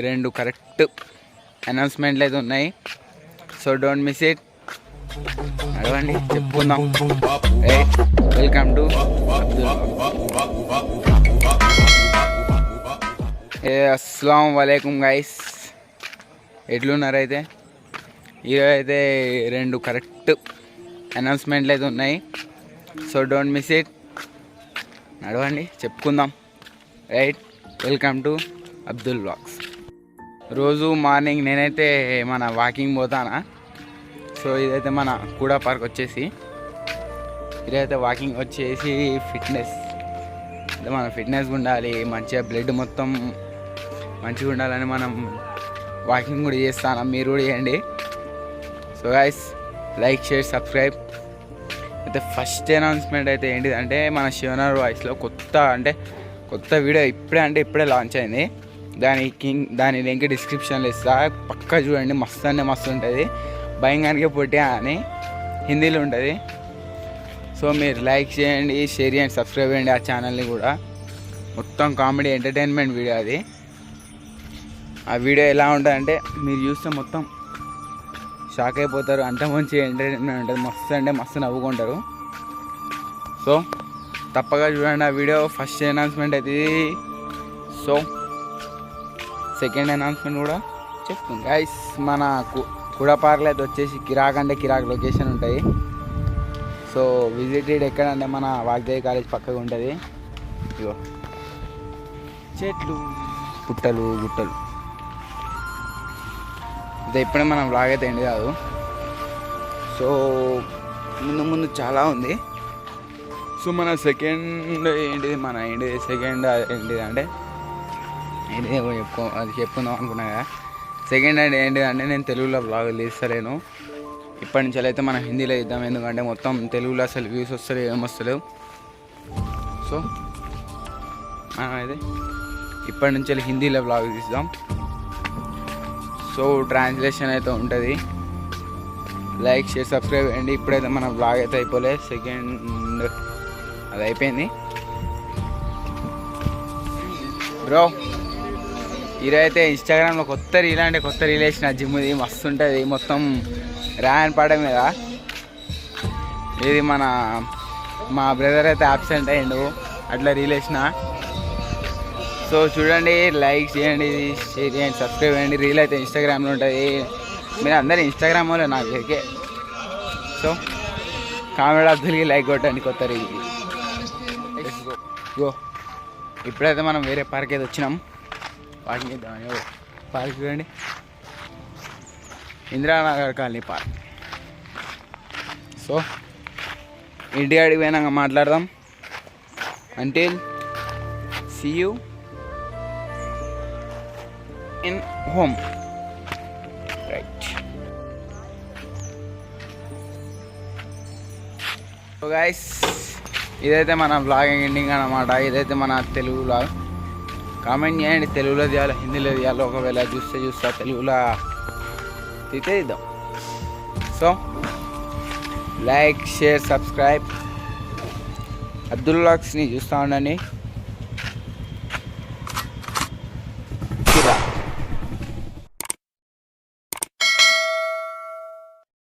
రెండు కరెక్ట్ అనౌన్స్మెంట్లు అయితే ఉన్నాయి. So don't miss it. అడవండి చెప్పుకుందాం. వెల్కమ్ టు అస్సలాము అలైకుం గైస్. ఎట్లున్నారు అయితే? ఈరోజు అయితే రెండు కరెక్ట్ అనౌన్స్మెంట్లు అయితే ఉన్నాయి. So don't miss it. నడవండి చెప్పుకుందాం. Right, welcome to Abdul vlogs. రోజు మార్నింగ్ నేనైతే మన వాకింగ్ పోతానా. సో ఇదైతే మన కూడా పార్క్ వచ్చేసి, ఇదైతే వాకింగ్ వచ్చేసి ఫిట్నెస్ అంటే మన ఫిట్నెస్ ఉండాలి, మంచిగా బ్లడ్ మొత్తం మంచిగా ఉండాలని మనం వాకింగ్ కూడా చేస్తాను. మీరు కూడా చేయండి. So guys, like, share, subscribe. అయితే ఫస్ట్ అనౌన్స్మెంట్ అయితే ఏంటిదంటే మన శివనర్ వాయిస్లో కొత్త వీడియో ఇప్పుడే లాంచ్ అయింది. దాని లింక్ డిస్క్రిప్షన్లో ఇస్తా, పక్కా చూడండి. మస్తు ఉంటుంది. భయంగానికే పొట్టి అని హిందీలో ఉంటుంది. సో మీరు లైక్ చేయండి, షేర్ చేయండి, సబ్స్క్రైబ్ చేయండి ఆ ఛానల్ని కూడా. మొత్తం కామెడీ ఎంటర్టైన్మెంట్ వీడియో అది. ఆ వీడియో ఎలా ఉంటుందంటే మీరు చూస్తే మొత్తం షాక్ అయిపోతారు. అంత మంచి ఎంటర్టైన్మెంట్ ఉంటుంది. మస్తు నవ్వుకుంటారు. సో తప్పగా చూడండి ఆ వీడియో. ఫస్ట్ అనౌన్స్మెంట్ అయితే ఇది. సో సెకండ్ అనౌన్స్మెంట్ కూడా చెప్తుంది గైస్. మన కూడా పార్క్లో అయితే వచ్చేసి కిరాక్ లొకేషన్ ఉంటుంది. సో విజిటెడ్ ఎక్కడంటే మన వాగ్దేవి కాలేజ్ పక్కగా ఉంటుంది. ఇగో చెట్లు, పుట్టలు, గుట్టలు. ఇది ఇప్పుడే మనం వ్లాగ్ అయితే ఏంటి కాదు. సో ముందు చాలా ఉంది. సో మన సెకండ్ ఏంటిది అది చెప్పుకుందాం అనుకున్నా కదా. సెకండ్ ఏంటిదంటే నేను తెలుగులో వ్లాగులు తీస్తలేను. ఇప్పటి నుంచి అయితే మనం హిందీలో ఇద్దాం. ఎందుకంటే మొత్తం తెలుగులో అసలు వ్యూస్ వస్తలేవు, ఏమొస్తలేవు. సో మనం అయితే ఇప్పటి నుంచి హిందీలో వ్లాగ్ తీద్దాం. సో ట్రాన్స్లేషన్ అయితే ఉంటుంది. లైక్, షేర్, సబ్స్క్రైబ్ అండి. ఇప్పుడైతే మన వ్లాగ్ అయితే అయిపోలే. సెకండ్ అది అయిపోయింది. బ్రో ఈరోజు అయితే ఇన్స్టాగ్రామ్లో కొత్త రీల్ వేసిన జిమ్ది. మస్తు ఉంటుంది. మొత్తం రాయన్ పాడ మీద. ఇది మా బ్రదర్ అయితే అబ్సెంట్ అయ్యిండు, అట్లా రీల్ వేసిన. సో చూడండి, లైక్ చేయండి, షేర్ చేయండి, సబ్స్క్రైబ్ చేయండి. రీల్ అయితే ఇన్స్టాగ్రామ్లో ఉంటుంది. మీరు అందరు ఇన్స్టాగ్రామ్ వాళ్ళు నాకు ఎరికే. సో కామెడీ అబ్దుల్కి లైక్ కొట్టండి కొత్త రీల్కి. గో. ఇప్పుడైతే మనం వేరే పార్క్ అయితే వచ్చినాం. వాకింగ్ చేద్దామని. పార్క్ చూడండి, ఇందిరానగర్ కాలనీ పార్క్. సో ఇంటికాడికి పోయినాక మాట్లాడదాం. Until see you in home. Right. So guys, ఇదైతే మన వ్లాగ్ ఎండింగ్ అన్నమాట. ఇదైతే మన తెలుగు వ్లాగ్. కామెంట్ చేయండి, తెలుగులో తీయాలి, హిందీలో తీయాలి. ఒకవేళ చూస్తా తెలుగులో తీద్దాం. So like, share, subscribe. Abdul వ్లాగ్స్ని చూస్తూ ఉండండి.